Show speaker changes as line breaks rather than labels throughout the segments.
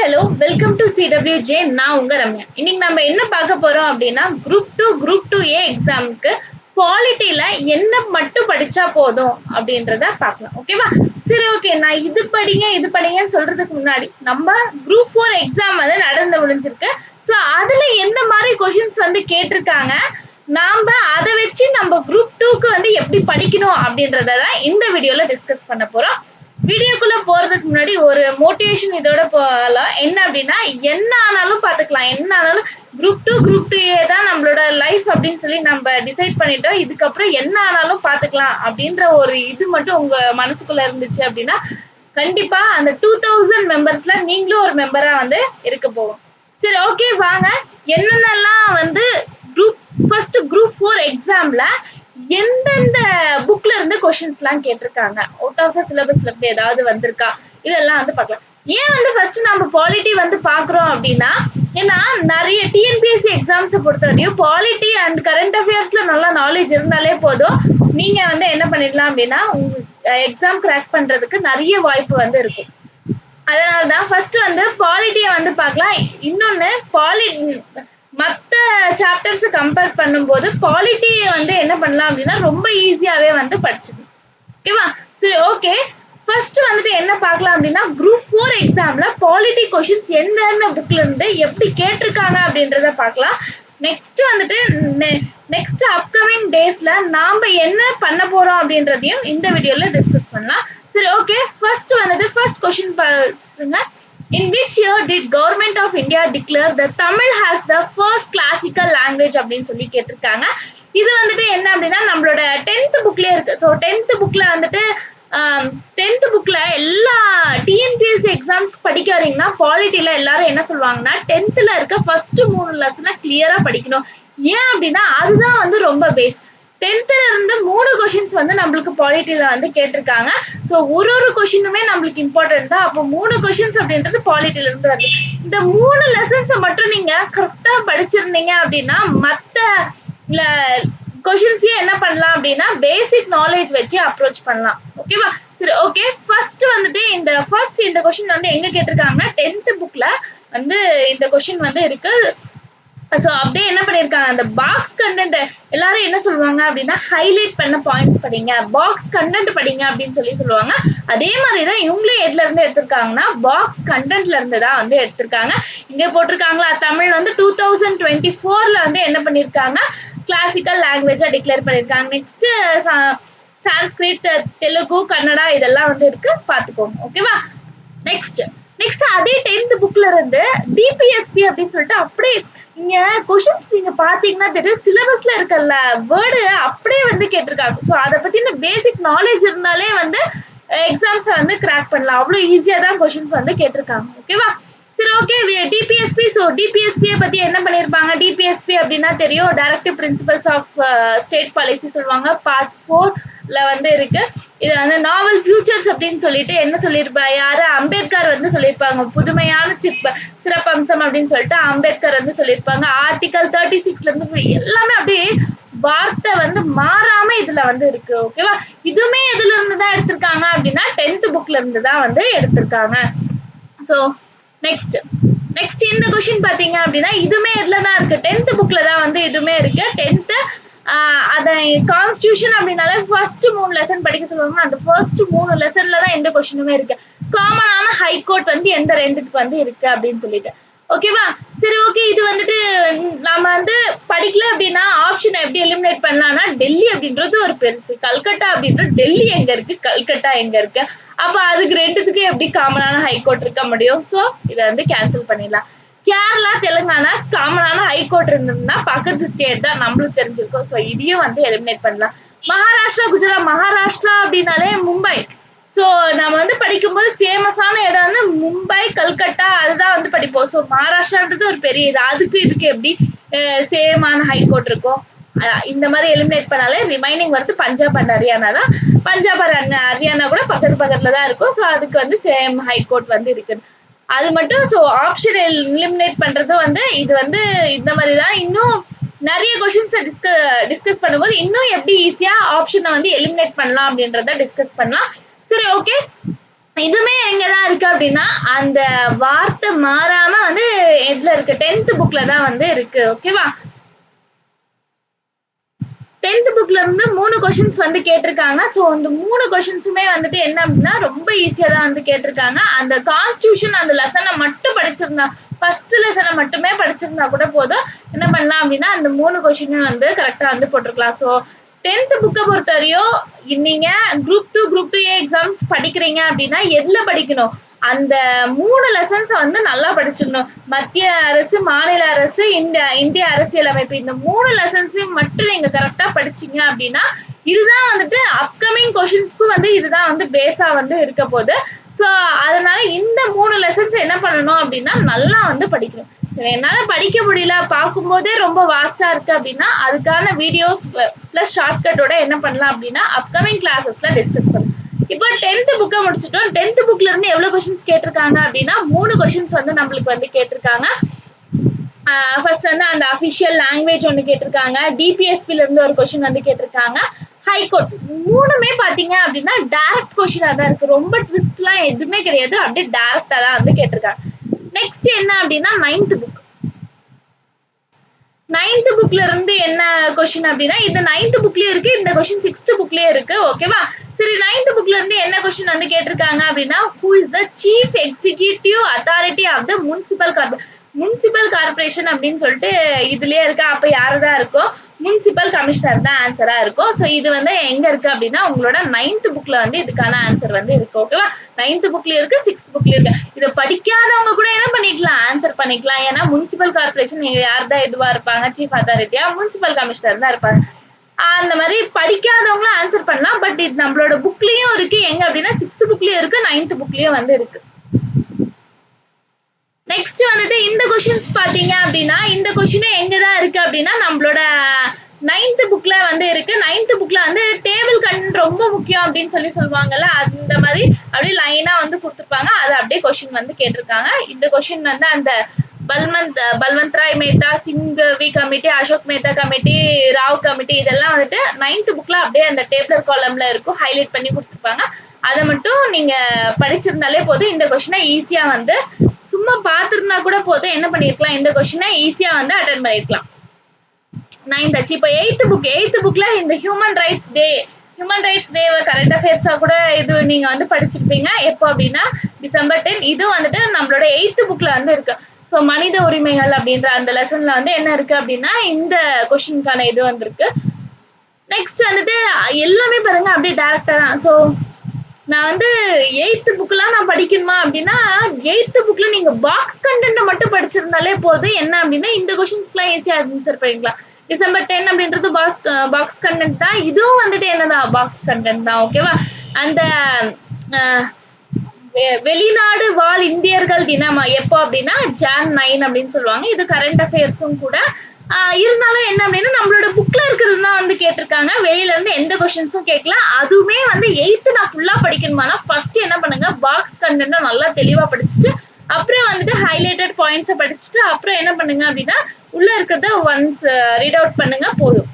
Hello welcome to CWJ. நான் உங்க ரம்யா. இன்னைக்கு நம்ம என்ன பார்க்க போறோம் அப்படின்னா குரூப் 2A எக்ஸாமுக்கு பாலிட்டியில என்ன மட்டும் படிச்சா போதும் அப்படின்றத பார்க்கலாம். ஓகேவா? சரி, ஓகே. நான் இது படிங்கன்னு சொல்றதுக்கு முன்னாடி நம்ம குரூப் 4 எக்ஸாம் வந்து நடந்து முடிஞ்சிருக்கு. ஸோ அதுல எந்த மாதிரி கொஷின்ஸ் வந்து கேட்டிருக்காங்க, நாம அதை வச்சு நம்ம குரூப் 2க்கு வந்து எப்படி படிக்கணும் அப்படின்றத தான் இந்த வீடியோல டிஸ்கஸ் பண்ண போறோம். வீடியோக்குள்ள போறதுக்கு முன்னாடி ஒரு மோட்டிவேஷன் இதோட போகலாம். என்ன அப்படின்னா, என்ன ஆனாலும் பாத்துக்கலாம், என்ன ஆனாலும் குரூப் 2A தான் நம்மளோட லைஃப் அப்படின்னு சொல்லி நம்ம டிசைட் பண்ணிட்டோம். இதுக்கப்புறம் என்ன ஆனாலும் பாத்துக்கலாம் அப்படின்ற ஒரு இது மட்டும் உங்க மனசுக்குள்ள இருந்துச்சு அப்படின்னா கண்டிப்பா அந்த 2000 மெம்பர்ஸ்ல நீங்களும் ஒரு மெம்பரா வந்து இருக்க போகும். சரி, ஓகே, வாங்க என்னென்னலாம் வந்து குரூப் 4 எக்ஸாம்ல எந்தெந்த புக்ல இருந்து கொஸ்டின்ஸ் எல்லாம் கேட்டிருக்காங்க, அவுட் ஆஃப் த சிலபஸ்ல இருந்து ஏதாவது வந்திருக்கா, இதெல்லாம் வந்து பார்க்கலாம். ஏன் வந்து ஃபர்ஸ்ட் நம்ம பாலிட்டி வந்து பாக்குறோம் அப்படின்னா, ஏன்னா நிறைய டிஎன்பிஎஸ்சி எக்ஸாம்ஸை பொறுத்த வரையும் பாலிட்டி அண்ட் கரண்ட் அஃபேர்ஸ்ல நல்லா நாலேஜ் இருந்தாலே போதும், நீங்க வந்து என்ன பண்ணிடலாம் அப்படின்னா உங்க எக்ஸாம் கிராக் பண்றதுக்கு நிறைய வாய்ப்பு வந்து இருக்கும். அதனாலதான் ஃபர்ஸ்ட் வந்து பாலிட்டியை வந்து பார்க்கலாம். இன்னொன்னு மற்ற சாப்டர்ஸ் கம்பேர் பண்ணும்போது பாலிட்டியை வந்து என்ன பண்ணலாம் அப்படின்னா ரொம்ப ஈஸியாவே வந்து படிச்சுக்கணும். ஓகேவா? சரி, ஓகே. ஃபர்ஸ்ட் வந்துட்டு என்ன பார்க்கலாம் அப்படின்னா குரூப் 4 எக்ஸாம்ல பாலிட்டி கொஷின்ஸ் எந்தெந்த புக்ல இருந்து எப்படி கேட்டிருக்காங்க அப்படின்றத பார்க்கலாம். நெக்ஸ்ட் வந்துட்டு நெக்ஸ்ட் அப்கமிங் டேஸ்ல நாம என்ன பண்ண போறோம் அப்படின்றதையும் இந்த வீடியோல டிஸ்கஸ் பண்ணலாம். சரி, ஓகே. ஃபர்ஸ்ட் கொஸ்டின் பாருங்க. In which year did Government of India declare that Tamil has the first classical language அப்படின்னு சொல்லி கேட்டிருக்காங்க. இது வந்துட்டு என்ன அப்படின்னா நம்மளோட 10th புக்லயே இருக்கு. ஸோ 10th புக்ல வந்துட்டு 10th புக்ல எல்லா டிஎன்பிஎஸ்சி எக்ஸாம்ஸ் படிக்க வரீங்கன்னா பாலிட்டியில எல்லாரும் என்ன சொல்லுவாங்கன்னா 10th இருக்க ஃபர்ஸ்ட் 3 லெசனை கிளியரா படிக்கணும். ஏன் அப்படின்னா அதுதான் வந்து ரொம்ப பேஸ். 10th இருந்து 3 கொஷின்ஸ் வந்து நம்மளுக்கு பாலிட்டியில வந்து கேட்டிருக்காங்க. ஸோ ஒரு கொஷினுமே நம்மளுக்கு இம்பார்ட்டன்ட் தான். அப்போ 3 கொஷின்ஸ் அப்படின்றது பாலிட்டியில இருந்து வருது. இந்த 3 லெசன்ஸை மட்டும் நீங்க கரெக்டா படிச்சிருந்தீங்க அப்படின்னா மற்ற கொஷின்ஸையும் என்ன பண்ணலாம் அப்படின்னா பேசிக் நாலேஜ் வச்சு அப்ரோச் பண்ணலாம். ஓகேவா? சரி, ஓகே. இந்த கொஷின் வந்து எங்க கேட்டிருக்காங்கன்னா 10th புக்ல வந்து இந்த கொஷின் வந்து இருக்கு. ஸோ அப்படியே என்ன பண்ணியிருக்காங்க, அந்த பாக்ஸ் கண்டென்ட் எல்லாரும் என்ன சொல்லுவாங்க அப்படின்னா ஹைலைட் பண்ண பாயிண்ட்ஸ் படிங்க, பாக்ஸ் கண்டென்ட் படிங்க அப்படின்னு சொல்லுவாங்க. அதே மாதிரிதான் இவங்களும் எதுல இருந்து எடுத்திருக்காங்கன்னா பாக்ஸ் கண்டென்ட்ல இருந்து தான் வந்து எடுத்திருக்காங்க. இங்க போட்டிருக்காங்களா, தமிழ் வந்து 2024ல வந்து என்ன பண்ணிருக்காங்க கிளாசிக்கல் லாங்குவேஜா டிக்ளேர் பண்ணிருக்காங்க. நெக்ஸ்ட் சான்ஸ்கிரிட், தெலுங்கு, கன்னடா இதெல்லாம் வந்து இருக்கு, பாத்துக்கோங்க. ஓகேவா? நெக்ஸ்ட் அதே 10th புக்ல இருந்து டிபிஎஸ்பி அப்படின்னு சொல்லிட்டு அப்படியே இங்க கொஷின்ஸ் நீங்க பாத்தீங்கன்னா தெரியும், சிலபஸ்ல இருக்கல்ல வேர்டு அப்படியே வந்து கேட்டிருக்காங்க. ஸோ அதை பத்தின பேசிக் நாலேஜ் இருந்தாலே வந்து எக்ஸாம்ஸை வந்து கிராக் பண்ணலாம். அவ்வளவு ஈஸியா தான் கொஷின்ஸ் வந்து கேட்டிருக்காங்க. ஓகேவா? சரி, ஓகே. டிபிஎஸ்பி. ஸோ டிபிஎஸ்பியை பத்தி என்ன பண்ணிருப்பாங்க, டிபிஎஸ்பி அப்படின்னா தெரியும், directive principles of state policy சொல்லுவாங்க. பார்ட் 4ல வந்து இருக்கு. இது வந்து நாவல் ஃபியூச்சர்ஸ் அப்படின்னு சொல்லிட்டு என்ன சொல்லியிருப்பா, யாரு அம்பேத்கர் வந்து சொல்லியிருப்பாங்க. புதுமையான சிறப்பம்சம் அப்படின்னு சொல்லிட்டு அம்பேத்கர் வந்து சொல்லியிருப்பாங்க. ஆர்டிகல் 36ல இருந்து எல்லாமே அப்படியே வார்த்தை வந்து மாறாம இதுல வந்து இருக்கு. ஓகேவா? இதுவுமே எதுல இருந்து தான் எடுத்திருக்காங்க அப்படின்னா 10th புக்ல இருந்து தான் வந்து எடுத்திருக்காங்க. ஸோ நெக்ஸ்ட் இந்த கொஸ்டின் பாத்தீங்க அப்படின்னா இதுமே எதுலதான் இருக்கு, 10th புக்ல தான் வந்து இதுமே இருக்கு. 10th அதை கான்ஸ்டியூஷன் அப்படின்னாலே ஃபர்ஸ்ட் 3 லெசன் படிக்க சொல்லுவாங்க. அந்த ஃபர்ஸ்ட் 3 லெசன்ல தான் எந்த கொஸ்டினுமே இருக்கு. காமனான ஹைகோர்ட் வந்து எந்த 2க்கு வந்து இருக்கு அப்படின்னு சொல்லிட்டு. ஓகேவா? சரி, ஓகே. இது வந்துட்டு நம்ம வந்து படிக்கல அப்படின்னா ஆப்ஷன் எப்படி எலிமினேட் பண்ணலாம்னா டெல்லி அப்படின்றது ஒரு பெருசு, கல்கட்டா அப்படின்றது டெல்லி எங்க இருக்கு, கல்கட்டா எங்க இருக்கு, அப்ப அதுக்கு 2த்துக்கு எப்படி காமனான ஹைகோர்ட் இருக்க முடியும்? சோ இதை வந்து கேன்சல் பண்ணிடலாம். கேரளா, தெலுங்கானா காமனான ஹைகோர்ட் இருந்ததுன்னா பக்கத்து ஸ்டேட் தான் நம்மளுக்கு தெரிஞ்சிருக்கும். ஸோ இதையும் வந்து எலிமினேட் பண்ணலாம். மகாராஷ்டிரா, குஜராத். மகாராஷ்டிரா அப்படின்னாலே மும்பை. ஸோ நம்ம வந்து படிக்கும்போது ஃபேமஸான இடம் வந்து மும்பை, கல்கட்டா, அதுதான் வந்து படிப்போம். ஸோ மகாராஷ்டிரான்றது ஒரு பெரிய இது. அதுக்கு இதுக்கு எப்படி சேமான ஹைகோர்ட் இருக்கும்? இந்த மாதிரி எலிமினேட் பண்ணாலே ரிமைனிங் வந்து பஞ்சாப் அண்ட் ஹரியானா தான். பஞ்சாப் அண்ட் ஹரியானா கூட பக்கத்துல தான் இருக்கும். ஸோ அதுக்கு வந்து சேம் ஹைகோர்ட் வந்து இருக்குது. அது மட்டும். ஸோ ஆப்ஷன் எலிமினேட் பண்றது வந்து இது வந்து இந்த மாதிரி தான். இன்னும் நிறைய கொஸ்டின்ஸை டிஸ்கஸ் பண்ணும்போது இன்னும் எப்படி ஈஸியா ஆப்ஷனை வந்து எலிமினேட் பண்ணலாம் அப்படின்றத டிஸ்கஸ் பண்ணலாம். சரி, ஓகே. இதுவுமே எங்கதான் இருக்கு அப்படின்னா அந்த வார்த்தை மாறாம வந்து எதுல இருக்கு 10th புக்ல தான் வந்து இருக்கு. ஓகேவா? 10th புக்ல இருந்து 3 கொஸ்டின்ஸ் வந்து கேட்டிருக்காங்க. ஸோ அந்த 3 கொஸ்டின்ஸுமே வந்துட்டு என்ன அப்படின்னா ரொம்ப ஈஸியா தான் வந்து கேட்டிருக்காங்க. அந்த கான்ஸ்டியூஷன் அந்த லெசனை மட்டும் படிச்சிருந்தா ஃபர்ஸ்ட் லெசனை மட்டுமே படிச்சிருந்தா கூட போதும். என்ன பண்ணலாம் அப்படின்னா அந்த 3 கொஸ்டினும் வந்து கரெக்டா வந்து போட்டிருக்கலாம். ஸோ 10th புக்கை பொறுத்தவரையும் நீங்க குரூப் 2 எக்ஸாம்ஸ் படிக்கிறீங்க அப்படின்னா எதுல படிக்கணும்? அந்த 3 லெசன்ஸ வந்து நல்லா படிச்சிடணும். மத்திய அரசு, மாநில அரசு, இந்திய அரசியலமைப்பு இந்த 3 லெசன்ஸையும் மட்டும் நீங்க கரெக்டா படிச்சீங்க அப்படின்னா இதுதான் வந்துட்டு அப்கமிங் கொஷின்ஸ்க்கு வந்து இதுதான் வந்து பேஸா வந்து இருக்க போகுது. ஸோ அதனால இந்த 3 லெசன்ஸ் என்ன பண்ணணும் அப்படின்னா நல்லா வந்து படிக்கணும். சரி, என்னால படிக்க முடியல பார்க்கும்போதே ரொம்ப வாஸ்டா இருக்கு அப்படின்னா அதுக்கான வீடியோஸ் பிளஸ் ஷார்ட்கட்டோட என்ன பண்ணலாம் அப்படின்னா அப்கமிங் கிளாஸஸ்ல டிஸ்கஸ் பண்ணலாம். இப்போ 10th புக்கை முடிச்சிட்டோம். 10th புக்ல இருந்து எவ்வளவு கொஸ்டின்ஸ் கேட்டிருக்காங்க அப்படின்னா 3 கொஸ்டின்ஸ் வந்து நம்மளுக்கு வந்து கேட்டிருக்காங்க. ஃபர்ஸ்ட் வந்து அந்த அஃபிஷியல் லாங்குவேஜ் ஒன்று கேட்டிருக்காங்க. டிபிஎஸ்பில இருந்து ஒரு கொஸ்டின் வந்து கேட்டிருக்காங்க. ஹைகோர்ட் மூணுமே பாத்தீங்க அப்படின்னா டைரக்ட் கொஸ்டினா தான் இருக்கு. ரொம்ப ட்விஸ்ட்லாம் எதுவுமே கிடையாது. அப்படியே டைரக்டா தான் வந்து கேட்டிருக்காங்க. நெக்ஸ்ட் என்ன அப்படின்னா 9th புக். 9th புக்ல இருந்து என்ன கொஸ்டின் அப்படின்னா இந்த 9th புக்லயும் இருக்கு, இந்த கொஸ்டின் 6th புக்லயும் இருக்கு. ஓகேவா? சரி, 9th புக்ல இருந்து என்ன கொஸ்டின் வந்து கேட்டிருக்காங்க அப்படின்னா who is the chief executive authority of the municipal corporation அப்படின்னு சொல்லிட்டு இதுலயே இருக்கு. அப்ப யாருதான் இருக்கும்? முனிசிபல் கமிஷனர் தான் ஆன்சரா இருக்கும். ஸோ இது வந்து எங்க இருக்கு அப்படின்னா உங்களோட 9th புக்ல வந்து இதுக்கான ஆன்சர் வந்து இருக்கு. ஓகேவா? 9th புக்லயும் இருக்கு, 6th புக்லயும் இருக்கு. இதை படிக்காதவங்க கூட என்ன பண்ணிக்கலாம்? ஆன்சர் பண்ணிக்கலாம். ஏன்னா முனிசிபல் கார்பரேஷன் நீங்க யார் தான் இதுவா இருப்பாங்க? சீஃப் அத்தாரிட்டியா முனிசிபல் கமிஷனர் தான் இருப்பாங்க. அந்த மாதிரி படிக்காதவங்களும் ஆன்சர் பண்ணலாம். பட் இது நம்மளோட புக்லயும் இருக்கு. எங்க அப்படின்னா 6th புக்லயும் இருக்கு, 9th புக்லயும் வந்து இருக்கு. நெக்ஸ்ட் வந்துட்டு இந்த கொஸ்டின்ஸ் பாத்தீங்க அப்படின்னா இந்த கொஸ்டினும் எங்கதான் இருக்கு அப்படின்னா நம்மளோட 9th புக்ல வந்து இருக்கு. 9th புக்ல வந்து டேபிள் கண்டென்ட் ரொம்ப முக்கியம் அப்படின்னு சொல்லுவாங்கல்ல, அந்த மாதிரி அப்படியே லைனா வந்து கொடுத்துருப்பாங்க. அது அப்படியே கொஸ்டின் வந்து கேட்டிருக்காங்க. இந்த கொஸ்டின் வந்து அந்த Balwant Rai Mehta, Singhvi committee, Ashok Mehta committee, Rao committee இதெல்லாம் வந்துட்டு 9th புக்ல அப்படியே அந்த டேபிளர் காலம்ல இருக்கும், ஹைலைட் பண்ணி கொடுத்துருப்பாங்க. அதை மட்டும் நீங்க படிச்சிருந்தாலே போதும். இந்த கொஸ்டினை ஈஸியா வந்து சும்மா பார்த்திருந்தா கூட போதும் என்ன பண்ணிருக்கலாம், இந்த கொஸ்டினை ஈஸியா வந்து அட்டன் பண்ணிருக்கலாம். 9th ஆச்சு. இப்போ 8th புக்ல இந்த ஹியூமன் ரைட்ஸ் டே கரண்ட் அஃபேர்ஸா கூட இது நீங்க வந்து படிச்சிருப்பீங்க. எப்போ அப்படின்னா December 10. இது வந்துட்டு நம்மளோட 8th புக்ல வந்து இருக்கு. ஸோ மனித உரிமைகள் அப்படின்ற அந்த லெசன்ல வந்து என்ன இருக்கு அப்படின்னா இந்த கொஸ்டினுக்கான இது வந்திருக்கு. நெக்ஸ்ட் வந்துட்டு எல்லாமே பாருங்க அப்படியே டைரக்டா தான். ஸோ நான் வந்து 8th புக்லாம் நான் படிக்கணுமா அப்படின்னா 8th புக்ல நீங்க பாக்ஸ் கண்டென்ட் மட்டும் படிச்சிருந்தாலே போதும். என்ன அப்படின்னா இந்த கொஸ்டின்ஸ்க்குலாம் ஈஸியா ஆன்சர் பண்ணிக்கலாம். December 10 அப்படின்றது பாக்ஸ் கண்டென்ட் தான். இதுவும் வந்துட்டு என்னதான் பாக்ஸ் கண்டென்ட் தான். ஓகேவா? அந்த வெளிநாடு வாழ் இந்தியர்கள் தினம் எப்போ அப்படின்னா Jan 9 அப்படின்னு சொல்லுவாங்க. இது கரண்ட் அஃபேர்ஸும் கூட. இருந்தாலும் என்ன அப்படின்னா நம்மளோட புக்ல இருக்கிறது தான் வந்து கேட்டிருக்காங்க. வெளியில இருந்து எந்த கொஸ்டின்ஸும் கேட்கல. அதுவுமே வந்து 8th நான் ஃபுல்லா படிக்கணுமானா ஃபர்ஸ்ட் என்ன பண்ணுங்க, பாக்ஸ் கண்டென்ட்டை நல்லா தெளிவா படிச்சுட்டு அப்புறம் வந்துட்டு ஹைலைட்டட் பாயிண்ட்ஸை படிச்சுட்டு அப்புறம் என்ன பண்ணுங்க அப்படின்னா உள்ள இருக்கிறத ஒன்ஸ் ரீட் அவுட் பண்ணுங்க போதும்.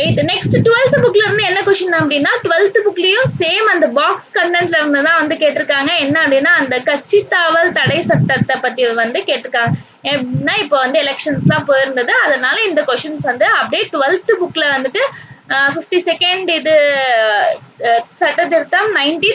8th. நெக்ஸ்ட் 12th புக்ல இருந்து என்ன கொஸ்டின் அப்படின்னா 12th புக்லயும் சேம் அந்த பாக்ஸ் கண்டென்ட்ல இருந்து தான் வந்து கேட்டிருக்காங்க. என்ன அப்படின்னா அந்த கட்சி தாவல் தடை சட்டத்தை பத்தி வந்து கேட்டிருக்காங்க. எப்படின்னா இப்போ வந்து எலெக்ஷன்ஸ்லாம் போயிருந்தது, அதனால இந்த கொஸ்டின்ஸ் வந்து அப்படியே 12th புக்ல வந்துட்டு 52nd இது சட்ட திருத்தம் 19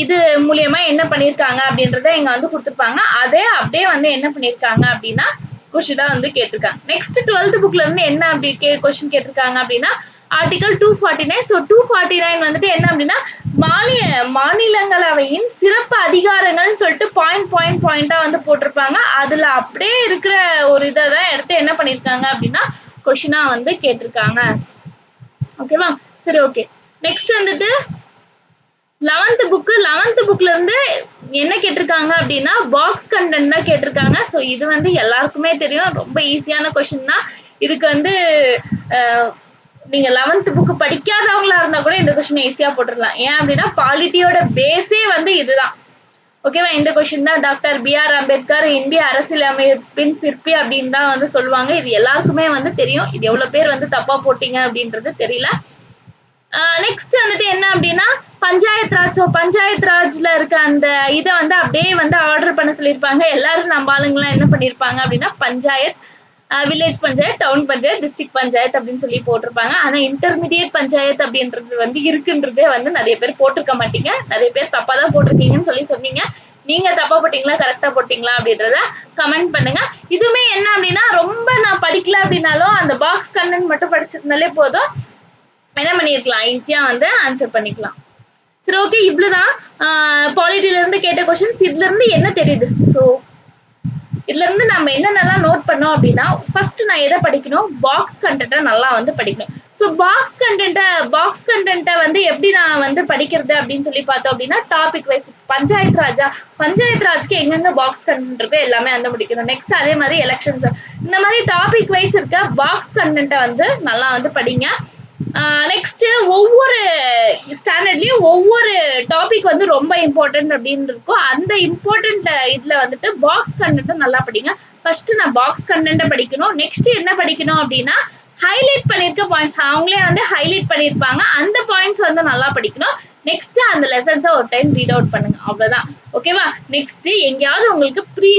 இது மூலியமா என்ன பண்ணிருக்காங்க அப்படின்றத இங்க வந்து கொடுத்துருப்பாங்க. அதே அப்படியே வந்து என்ன பண்ணிருக்காங்க அப்படின்னா கொஸ்டினா வந்து கேட்டிருக்காங்க. நெக்ஸ்ட் 12th புக்ல இருந்து என்ன அப்படி கொஸ்டின் கேட்டிருக்காங்க அப்படின்னா ஆர்டிகல் 249. ஸோ 249 வந்துட்டு என்ன அப்படின்னா மாநிலங்களவையின் சிறப்பு அதிகாரங்கள்னு சொல்லிட்டு பாயிண்டா வந்து போட்டிருப்பாங்க. அதுல அப்படியே இருக்கிற ஒரு இதை தான் எடுத்து என்ன பண்ணிருக்காங்க அப்படின்னா கொஸ்டினா வந்து கேட்டிருக்காங்க. ஓகேவா? சரி, ஓகே. நெக்ஸ்ட் வந்துட்டு 11th புக்ல இருந்து என்ன கேட்டிருக்காங்க அப்படின்னா பாக்ஸ் கண்டென்ட் தான் கேட்டிருக்காங்க. ஸோ இது வந்து எல்லாருக்குமே தெரியும், ரொம்ப ஈஸியான கொஸ்டின் தான். இதுக்கு வந்து நீங்க 11th புக் படிக்காதவங்களா இருந்தா கூட இந்த கொஸ்டின் ஈஸியா போட்டுடலாம். ஏன் அப்படின்னா பாலிட்டியோட பேஸே வந்து இதுதான். ஓகேவா? இந்த கொஸ்டின் தான் டாக்டர் B.R. அம்பேத்கர் இந்திய அரசியலமைப்பின் சிற்பி அப்படின்னு தான் வந்து சொல்லுவாங்க. இது எல்லாருக்குமே வந்து தெரியும். இது எவ்வளவு பேர் வந்து தப்பா போட்டீங்க அப்படின்றது தெரியல. நெக்ஸ்ட் வந்துட்டு என்ன அப்படின்னா பஞ்சாயத் ராஜ். ஸோ பஞ்சாயத் ராஜ்ல இருக்க அந்த இதை வந்து அப்படியே வந்து ஆர்டர் பண்ண சொல்லியிருப்பாங்க. எல்லாரும் நம்ம ஆளுங்கெல்லாம் என்ன பண்ணியிருப்பாங்க அப்படின்னா panchayat, village panchayat, town panchayat, district panchayat அப்படின்னு சொல்லி போட்டிருப்பாங்க. ஆனா இன்டர்மீடியட் பஞ்சாயத் அப்படின்றது வந்து இருக்குன்றதே வந்து நிறைய பேர் போட்டிருக்க மாட்டீங்க. நிறைய பேர் தப்பா தான் போட்டிருக்கீங்கன்னு சொல்லி சொன்னீங்க. நீங்க தப்பா போட்டீங்களா கரெக்டா போட்டீங்களா அப்படின்றத கமெண்ட் பண்ணுங்க. இதுவுமே என்ன அப்படின்னா ரொம்ப நான் படிக்கல அப்படின்னாலும் அந்த பாக்ஸ் கண்டென்ட் மட்டும் படிச்சிருந்தாலே போதும், என்ன பண்ணிருக்கலாம், ஈஸியா வந்து ஆன்சர் பண்ணிக்கலாம். சரி, ஓகே, இவ்வளவுதான் பாலிட்டில இருந்து கேட்ட கொஸ்டின்ஸ். இதுல இருந்து என்ன தெரியுது? ஸோ இதுல இருந்து நம்ம என்னென்னலாம் நோட் பண்ணோம் அப்படின்னா, ஃபர்ஸ்ட் நான் எதை படிக்கணும், பாக்ஸ் கண்டென்ட்டை நல்லா வந்து படிக்கணும். ஸோ பாக்ஸ் கண்டென்ட்டை வந்து எப்படி நான் வந்து படிக்கிறது அப்படின்னு சொல்லி பார்த்தோம் அப்படின்னா, டாபிக் வைஸ். பஞ்சாயத் ராஜ்க்கு எங்கெங்க பாக்ஸ் கண்டென்ட் இருக்கோ எல்லாமே வந்து முடிக்கணும். நெக்ஸ்ட் அதே மாதிரி எலெக்ஷன்ஸ், இந்த மாதிரி டாபிக் வைஸ் இருக்க பாக்ஸ் கண்டென்ட்டை வந்து நல்லா வந்து படிங்க. நெக்ஸ்ட் ஒவ்வொரு ஸ்டாண்டர்ட்லயும் ஒவ்வொரு டாபிக் வந்து ரொம்ப இம்பார்ட்டன்ட் அப்படின்னு இருக்கும். அந்த இம்பார்ட்டன்ட் இதுல வந்துட்டு பாக்ஸ் கண்டென்ட் நல்லா படிங்க. ஃபர்ஸ்ட் நான் பாக்ஸ் கண்டென்ட் படிக்கணும். நெக்ஸ்ட் என்ன படிக்கணும் அப்படின்னா ஹைலைட் பண்ணிருக்க பாயிண்ட்ஸ், அவங்களே வந்து ஹைலைட் பண்ணிருப்பாங்க, அந்த பாயிண்ட்ஸ் வந்து நல்லா படிக்கணும். நெக்ஸ்ட் அந்த லெசன்ஸை ஒரு டைம் ரீட் அவுட் பண்ணுங்க, அவ்வளவுதான். ஓகேவா? நெக்ஸ்ட் எங்கேயாவது உங்களுக்கு ஃப்ரீ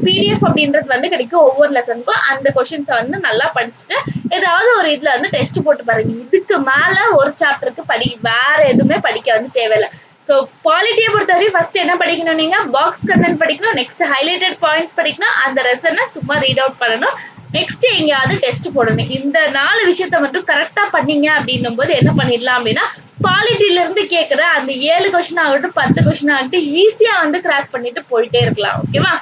பிடிஎஃப் அப்படின்றது வந்து கிடைக்கும் ஒவ்வொரு லெசனுக்கும். அந்த கொஸ்டின்ஸை வந்து நல்லா படிச்சுட்டு ஏதாவது ஒரு இதுல வந்து டெஸ்ட் போட்டு பாருங்க. இதுக்கு மேல ஒரு சாப்டருக்கு வேற எதுவுமே படிக்க வந்து தேவையில்லை. ஸோ பாலிட்டியை பொறுத்தவரைக்கும் ஃபர்ஸ்ட் என்ன படிக்கணும், நீங்க பாக்ஸ் கண்டென்ட் படிக்கணும். நெக்ஸ்ட் ஹைலைட்டட் பாயிண்ட்ஸ் படிக்கணும். அந்த லெசனை சும்மா ரீட் அவுட் பண்ணணும். நெக்ஸ்ட் எங்கேயாவது டெஸ்ட் போடணும். இந்த 4 விஷயத்த மட்டும் கரெக்டா பண்ணீங்க அப்படின்னும் போது என்ன பண்ணிடலாம் அப்படின்னா பாலிட்டில இருந்து கேட்கிற அந்த 7 கொஸ்டின் ஆகட்டும் 10 கொஸ்டின் ஆகட்டும் ஈஸியா வந்து கிராக் பண்ணிட்டு போயிட்டே இருக்கலாம். ஓகேவா?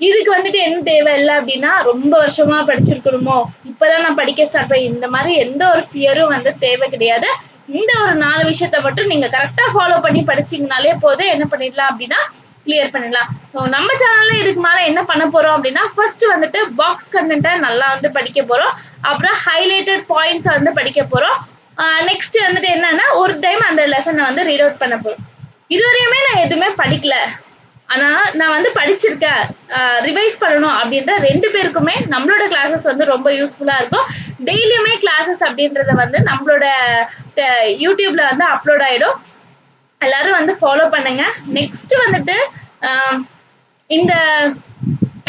இதுக்கு வந்துட்டு என்ன தேவை இல்லை அப்படின்னா ரொம்ப வருஷமா படிச்சிருக்கணுமோ, இப்பதான் நான் படிக்க ஸ்டார்ட் பண்ணி, இந்த மாதிரி எந்த ஒரு ஃபியரும் வந்து தேவை கிடையாது. இந்த ஒரு 4 விஷயத்த மட்டும் நீங்க கரெக்டா ஃபாலோ பண்ணி படிச்சீங்கனாலே போதும், என்ன பண்ணிடலாம் அப்படின்னா கிளியர் பண்ணிடலாம். ஸோ நம்ம சேனல்ல இதுக்கு மேல என்ன பண்ண போறோம் அப்படின்னா ஃபர்ஸ்ட் வந்துட்டு பாக்ஸ் கண்டென்ட்டை நல்லா வந்து படிக்க போறோம். அப்புறம் ஹைலைட்டட் பாயிண்ட்ஸ் வந்து படிக்க போறோம். நெக்ஸ்ட் வந்துட்டு என்னன்னா ஒரு டைம் அந்த லெசனை வந்து ரீட் அவுட் பண்ண போறோம். இதுவரையுமே நான் எதுவுமே படிக்கல, ஆனா நான் வந்து படிச்சிருக்கேன், ரிவைஸ் பண்ணணும் அப்படின்ற 2 பேருக்குமே நம்மளோட கிளாஸஸ் வந்து ரொம்ப யூஸ்ஃபுல்லா இருக்கும். டெய்லியுமே கிளாஸஸ் அப்படின்றத வந்து நம்மளோட யூடியூப்ல வந்து அப்லோட் ஆயிடும். எல்லாரும் வந்து ஃபாலோ பண்ணுங்க. நெக்ஸ்ட் வந்துட்டு இந்த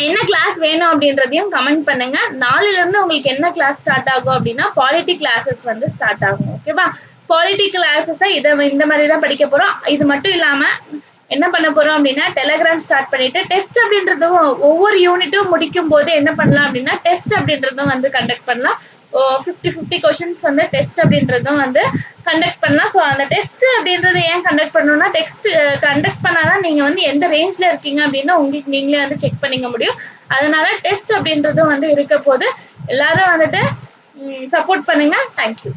என்ன கிளாஸ் வேணும் அப்படின்றதையும் கமெண்ட் பண்ணுங்க. நாளையில இருந்து உங்களுக்கு என்ன கிளாஸ் ஸ்டார்ட் ஆகும் அப்படின்னா பாலிட்டி கிளாஸஸ் வந்து ஸ்டார்ட் ஆகும். ஓகேவா? பாலிட்டி கிளாஸஸை இந்த மாதிரி தான் படிக்க போறோம். இது மட்டும் இல்லாம என்ன பண்ண போறோம் அப்படின்னா டெலிகிராம் ஸ்டார்ட் பண்ணிட்டு டெஸ்ட் அப்படின்றதும் ஒவ்வொரு யூனிட்டும் முடிக்கும் போது என்ன பண்ணலாம் அப்படின்னா டெஸ்ட் அப்படின்றதும் வந்து கண்டக்ட் பண்ணலாம். 50 கொஸ்டின்ஸ் வந்து டெஸ்ட் அப்படின்றதும் வந்து கண்டக்ட் பண்ணலாம். ஸோ அந்த டெஸ்ட் அப்படின்றத ஏன் கண்டக்ட் பண்ணணும்னா டெஸ்ட் கண்டக்ட் பண்ணாதான் நீங்க வந்து எந்த ரேஞ்ச்ல இருக்கீங்க அப்படின்னு உங்களுக்கு நீங்களே வந்து செக் பண்ணிக்க முடியும். அதனால டெஸ்ட் அப்படின்றதும் வந்து இருக்க போது எல்லாரும் வந்துட்டு சப்போர்ட் பண்ணுங்க. தேங்க்யூ.